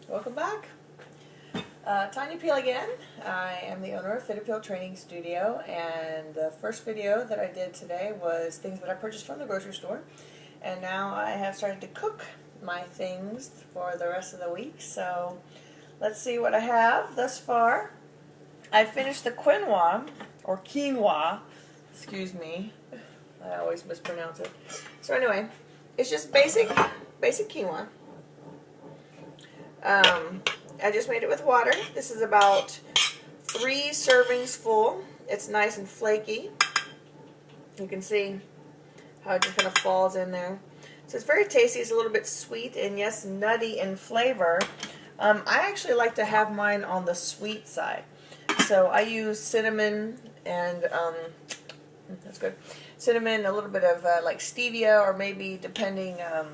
Welcome back. Tanya Peel again. I am the owner of Fit Appeal Training Studio, and the first video that I did today was things that I purchased from the grocery store, and now I have started to cook my things for the rest of the week. So let's see what I have thus far. I finished the quinoa, or quinoa, excuse me, I always mispronounce it. So anyway, it's just basic quinoa. I just made it with water. This is about 3 servings full. It's nice and flaky. You can see how it just kind of falls in there. So it's very tasty. It's a little bit sweet and, yes, nutty in flavor. I actually like to have mine on the sweet side. So I use cinnamon and, that's good, cinnamon, a little bit of like stevia, or maybe depending on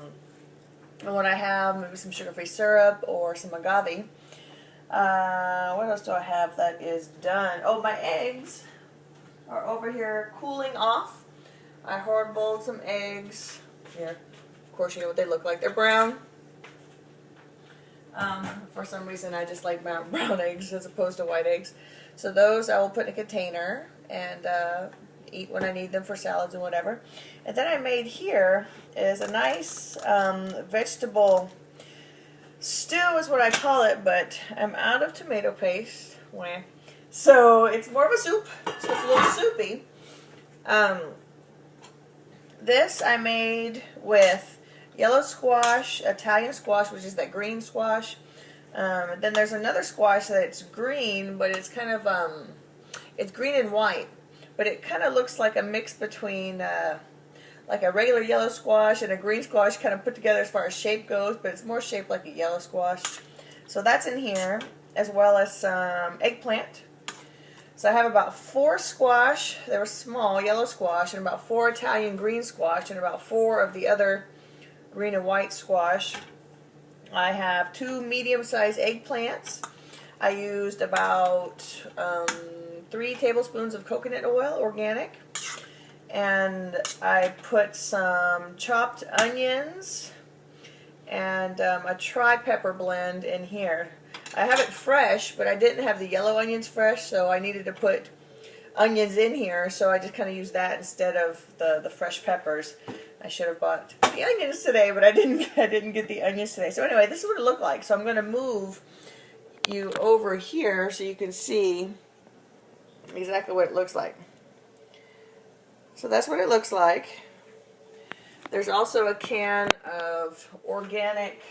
what I have, maybe some sugar-free syrup or some agave. What else do I have that is done? Oh, my eggs are over here cooling off. I hard boiled some eggs. Here, of course, you know what they look like. They're brown. For some reason, I just like brown eggs as opposed to white eggs. So those I will put in a container and eat when I need them for salads and whatever. And then I made here is a nice vegetable stew is what I call it, but I'm out of tomato paste. So it's more of a soup, so it's a little soupy. This I made with yellow squash, Italian squash, which is that green squash. Then there's another squash that's green, but it's kind of, it's green and white. But it kind of looks like a mix between like a regular yellow squash and a green squash kind of put together as far as shape goes, but it's more shaped like a yellow squash. So that's in here, as well as some eggplant. So I have about 4 squash, they were small, yellow squash, and about 4 Italian green squash, and about 4 of the other green and white squash. I have 2 medium-sized eggplants. I used about 3 tablespoons of coconut oil, organic, and I put some chopped onions and a tri-pepper blend in here. I have it fresh, but I didn't have the yellow onions fresh, so I needed to put onions in here, so I just kind of used that instead of the fresh peppers. I should have bought the onions today, but I didn't get the onions today. So anyway, this is what it looked like. So I'm going to move you over here so you can see exactly what it looks like. So that's what it looks like. There's also a can of organic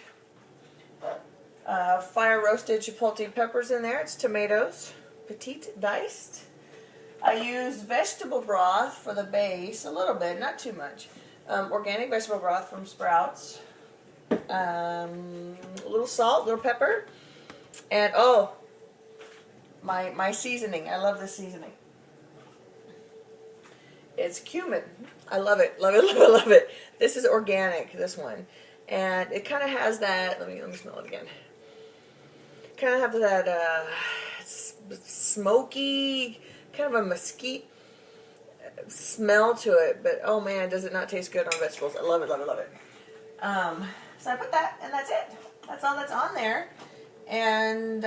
fire roasted chipotle peppers in there. It's tomatoes, petite diced. I used vegetable broth for the base, a little bit, not too much. Organic vegetable broth from Sprouts. A little salt, a little pepper, and oh, my seasoning. I love this seasoning. It's cumin. I love it, love it, love it, love it. This is organic, this one, and it kind of has that. Let me smell it again. Kind of have that smoky, kind of a mesquite smell to it, but oh man, does it not taste good on vegetables. I love it, love it, love it. So I put that, and that's it. That's all that's on there. And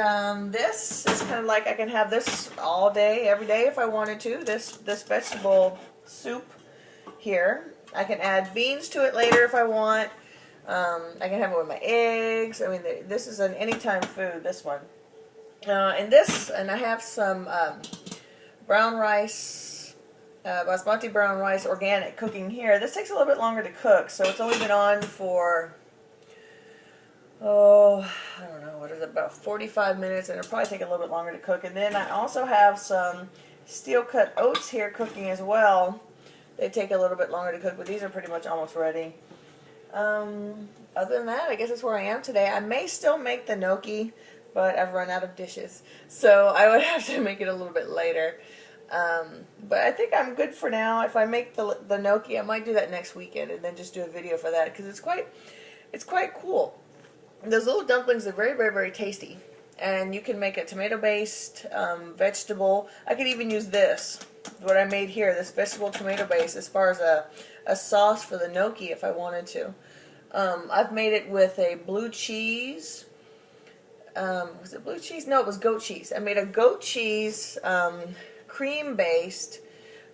this is kind of like I can have this all day, every day if I wanted to. This vegetable soup here. I can add beans to it later if I want. I can have it with my eggs. I mean, this is an anytime food, this one. And I have some brown rice, basmati brown rice, organic, cooking here. This takes a little bit longer to cook, so it's only been on for, oh, I don't know, what is it, about 45 minutes, and it'll probably take a little bit longer to cook. And then I also have some steel-cut oats here cooking as well. They take a little bit longer to cook, but these are pretty much almost ready. Other than that, I guess that's where I am today. I may still make the gnocchi, but I've run out of dishes, so I would have to make it a little bit later. But I think I'm good for now. If I make the gnocchi, I might do that next weekend and then just do a video for that, because it's quite cool. Those little dumplings are very, very, very tasty. And you can make a tomato-based vegetable. I could even use this, what I made here, this vegetable tomato base, as far as a sauce for the gnocchi if I wanted to. I've made it with a blue cheese was it blue cheese? No, it was goat cheese. I made a goat cheese cream based,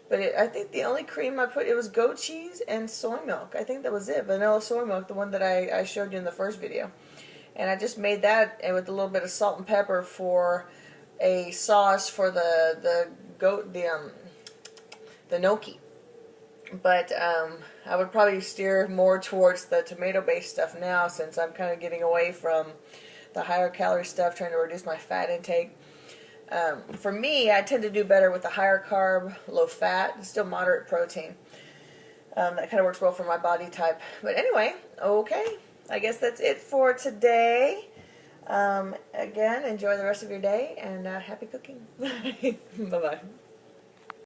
but I think the only cream I put, it was goat cheese and soy milk. I think that was it. Vanilla soy milk, the one that I showed you in the first video. And I just made that with a little bit of salt and pepper for a sauce for the gnocchi. But I would probably steer more towards the tomato-based stuff now, since I'm kind of getting away from the higher calorie stuff, trying to reduce my fat intake. For me, I tend to do better with the higher carb, low fat, still moderate protein. That kind of works well for my body type. But anyway, okay, I guess that's it for today. Again, enjoy the rest of your day, and happy cooking. Bye-bye.